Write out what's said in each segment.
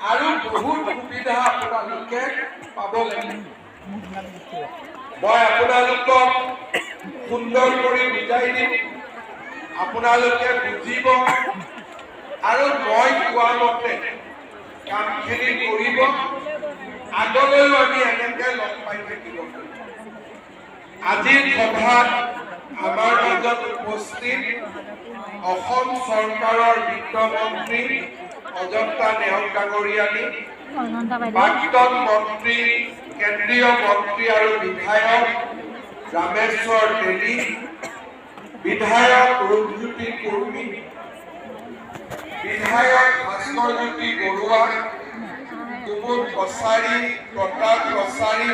আৰু বহুত সুবিধা আপোনালোকে পাব লাগিব। মই আপোনালোকক সুন্দৰ কৰি বুজাই দিম, আপোনালোকে বুজিব আৰু মই কোৱা মতে কামখিনি কৰিব। আগলৈও আমি এনেকে লগ পাই থাকিব। আজিৰ সভাত আমাৰ মাজত উপস্থিত অসম চৰকাৰৰ বিত্তমন্ত্ৰী অজন্তা নেওগ ডাঙৰীয়ানী, প্ৰাক্তন মন্ত্ৰী, কেন্দ্ৰীয় মন্ত্ৰী আৰু বিধায়ক ৰামেশ্বৰ তেলী, বিধায়ক ৰূপজ্যোতি কুৰ্মী, বিধায়ক ভাস্কৰজ্যোতি বৰুৱা, কুমুদ কছাৰী, প্ৰতাপ কছাৰী,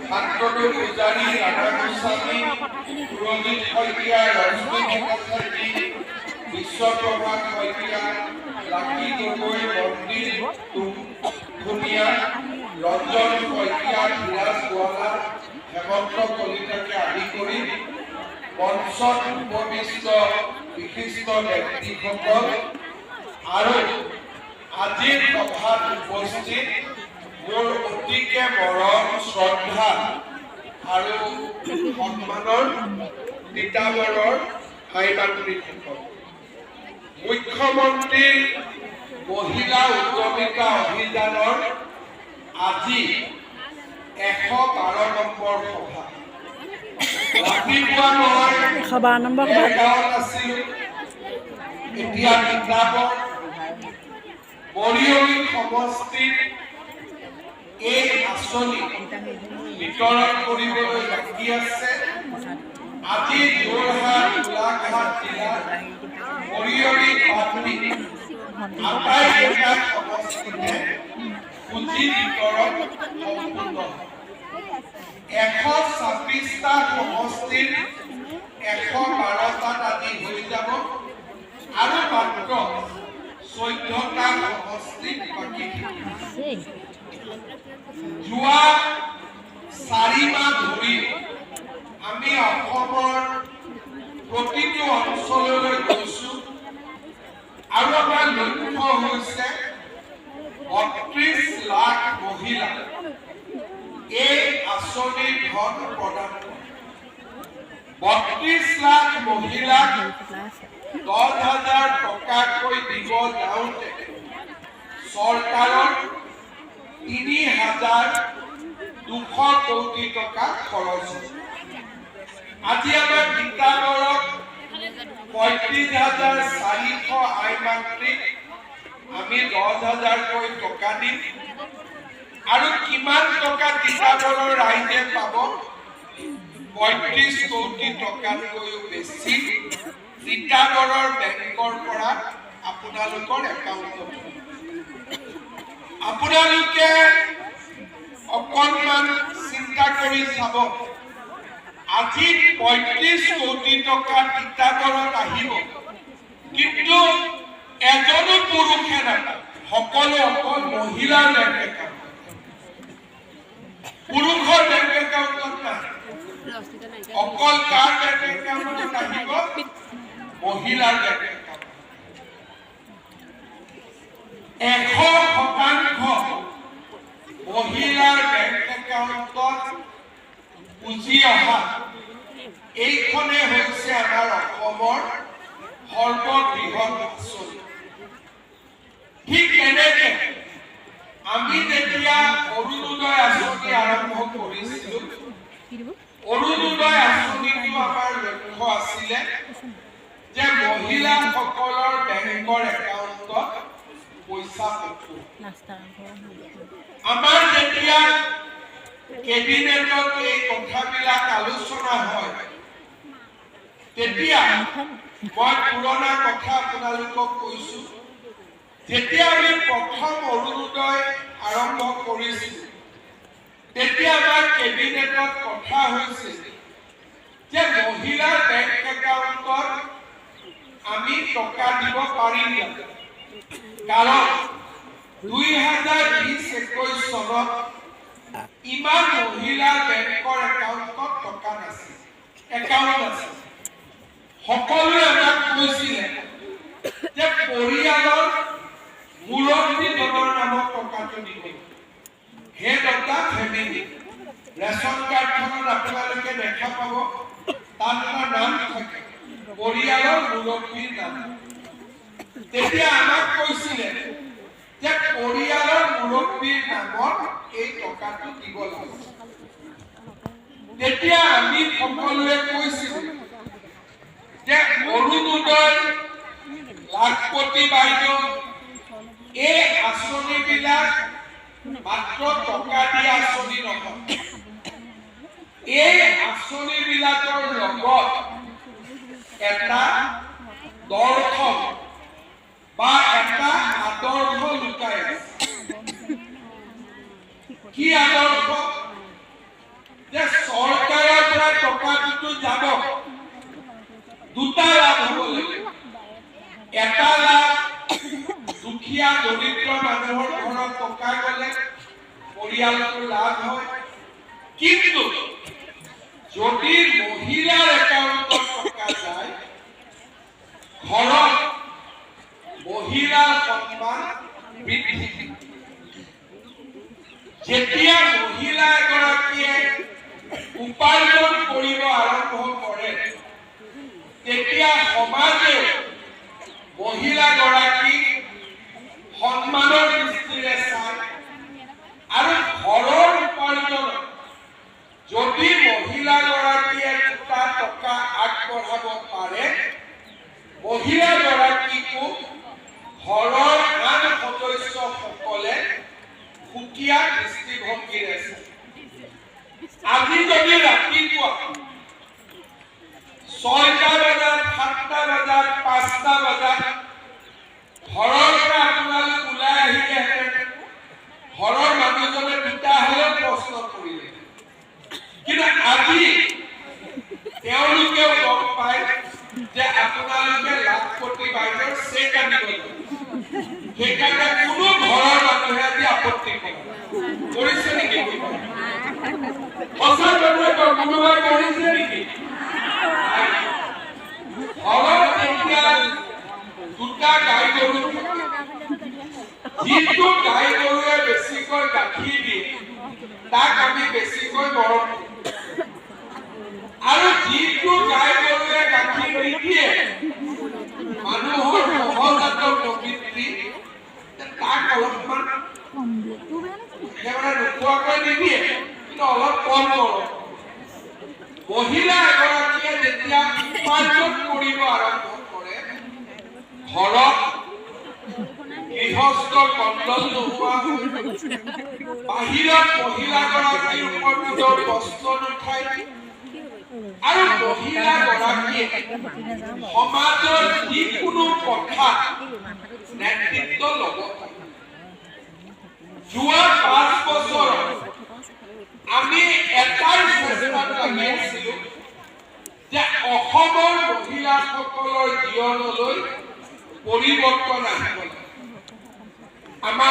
শান্তনু পূজাৰী, ৰাধা গোস্বামী, সুৰজিৎ শইকীয়া, ৰশ্মি ভট্টাচাৰ্যী, বিশ্বপ্ৰভা শইকীয়া, লাকী গগৈ, মন্দিৰ ধুনীয়া, ৰঞ্জন শইকীয়া, ধীৰাজ গোৱালা, হেমন্ত কলিতাকে আদি কৰি মঞ্চত উপবিষ্ট বিশিষ্ট ব্যক্তিসকল আৰু আজিৰ সভাত উপস্থিত মোৰ অতিকে মৰম, শ্ৰদ্ধা আৰু সন্মানৰ তিতাবৰৰ ভাই মাতৃসকল, মুখ্যমন্ত্ৰীৰ মহিলা উদ্যমিতা অভিযানৰ আজি 112 নম্বৰ সভা। ৰাতিপুৱা মই 112 নম্বৰ গাঁৱত আছিলোঁ, এতিয়া তিতাবৰ বৰিয়নী সমষ্টিত এই আঁচনি বিতৰণ কৰিবলৈ বাকী আছে। আজি যোৰহাট, গোলাঘাট জিলাৰ বৰিয়নী পাটনি আটাইকেইটা সমষ্টিতে পুঁজি বিতৰণ সম্পূৰ্ণ। 126টা সমষ্টিৰ 112টাত আজি হৈ যাব আৰু মাত্ৰ 14টা সমষ্টিত বাকী থাকিব। যোৱা 4 মাহ ধৰি আমি অসমৰ প্ৰতিটো অঞ্চললৈ গৈছো আৰু আমাৰ লক্ষ্য হৈছে 32 লাখ মহিলা এই আঁচনিৰ ধন প্ৰদান কৰা। 32 লাখ মহিলাক 10,000 টকাকৈ দিব যাওঁতে চৰকাৰৰ 3,200 কোটি টকা খৰচ হৈছে। আজি আমাৰ তিতাবৰত 35,400 আই মাতৃক আমি 10,000কৈ টকা দিম আৰু কিমান টকা তিতাবৰৰ ৰাইজে পাব? 35 কোটি টকাতকৈও বেছি তিতাবৰৰ বেংকৰ পৰা আপোনালোকৰ একাউণ্টত। আপোনালোকে অকণমান চিন্তা কৰি চাব, আজি 35 কোটি টকা তিতাবৰত আহিব, কিন্তু এজনো পুৰুষে নাপায়, সকলো অকল মহিলাৰ বেংক একাউণ্ট, পুৰুষৰ বেংক একাউণ্টত নাহে। অকল কাৰ বেংক একাউণ্টত আহিব? মহিলাৰ বেংক একাউণ্ট। 100% মহিলাৰ বেংক একাউণ্টত পুঁজি অহা এইখনে হৈছে আমাৰ অসমৰ সৰ্ববৃহৎ আঁচনি। ঠিক তেনেকে আমি যেতিয়া অৰুণোদয় আঁচনি আৰম্ভ কৰিছিলোঁ, অৰুণোদয় আঁচনিটো আমাৰ লক্ষ্য আছিলে যে মহিলাসকলৰ বেংকৰ একাউণ্টত পইচা পঠোৱা। আমাৰ যেতিয়া কেবিনেটত এই কথাবিলাক আলোচনা হয়, তেতিয়া মই পুৰণা কথা আপোনালোকক কৈছো। যেতিয়া আমি প্ৰথম অৰুণোদয় আৰম্ভ কৰিছিলোঁ, তেতিয়া আমাৰ কেবিনেটত কথা হৈছিল যে মহিলাৰ বেংক একাউণ্টত আমি টকা দিব পাৰিম, কাৰণ 2020-21 চনত ইমান মহিলাৰ বেংকৰ একাউণ্টত টকা নাছিল, একাউণ্ট আছিল। সকলোৱে আমাক কৈছিলে যে পৰিয়ালৰ মুৰব্বী জনৰ নামত দিব head of the family ration কাৰ্ডখনত আপোনালোকে দেখা পাব তাত এটা নাম থাকে পৰিয়ালৰ মুৰব্বীৰ নাম তেতিয়া আমাক কৈছিলে যে পৰিয়ালৰ মুৰব্বীৰ নামত এই টকাটো দিব লাগে তেতিয়া আমি সকলোৱে কৈছিলোঁ যে অৰুণোদয় লাখপতি বাইদেউ এই আঁচনিবিলাক মাত্ৰ টকা দিয়া আঁচনি নহয় এই আঁচনিবিলাকৰ লগত এটা দৰ্শন বা এটা আদৰ্শ লুকাই আছে কি আদৰ্শ যে চৰকাৰৰ পৰা টকাটো যাব দুটা লাভ হ'ব লাগিব এটা লাভ দুখীয়া দৰিদ্ৰ মানুহৰ ঘৰত টকা গ'লে পৰিয়ালটোৰ লাভ হয় কিন্তু যদি মহিলাৰ একাউণ্টত টকা যায় ঘৰত মহিলাৰ সন্মান বৃদ্ধি যেতিয়া মহিলা এগৰাকীয়ে উপাৰ্জন কৰিব আৰম্ভ কৰে তেতিয়া সমাজে মহিলাগৰাকীক সন্মানৰ দৃষ্টিৰে চায় আৰু ঘৰৰ উপাৰ্জন যদি মহিলাগৰাকীয়ে দুটা টকা আগবঢ়াব পাৰে মহিলাগৰাকীকো ঘৰৰ আন সদস্যসকলে সুকীয়া দৃষ্টিভংগীৰে চায় আজি যদি ৰাতিপুৱা 6টা বজাত 7টা বজাত 5টা বজাত ঘৰৰ পৰা আপোনালোক ওলাই আহিলেহেঁতেন ঘৰৰ মানুহজনে দুটা হ'লেও প্ৰশ্ন কৰিলে কিন্তু আজি তেওঁলোকেও গম পায় যে আপোনালোকে লাখপতি বাইদেউৰ চেক আনিব সেইকাৰণে কোনো ঘৰৰ মানুহে আজি আপত্তি কৰিছে নেকি সঁচা কথা কোনোবাই কৰিছে নেকি ঘৰত এতিয়া দুটা গাই গৰু যিটো গাই গৰুৱে বেছিকৈ গাখীৰ দিয়ে তাক আমি বেছিকৈ মৰম আৰু যিটো গাই গৰুৱে গাখীৰ নিদিয়ে মানুহৰ সহজাত প্ৰবৃত্তি তাক অলপমান একেবাৰে নোখোৱাকৈ নিদিয়ে কিন্তু অলপ কম মৰম মহিলা এগৰাকীয়ে যেতিয়া উপাৰ্জন কৰিব আৰম্ভ কৰে ঘৰত গৃহস্থ কণ্ডল নোহোৱা বাহিৰত মহিলাগৰাকীৰ ওপৰত প্ৰশ্ন নুঠায় আৰু মহিলাগৰাকীয়ে সমাজৰ যিকোনো কথা নেতৃত্ব ল'ব পাৰে যোৱা 5 বছৰ আমি এটাই চেষ্টাত লাগি আছিলো যে অসমৰ মহিলাসকলৰ জীৱনলৈ পৰিৱৰ্তন আহিব আমাৰ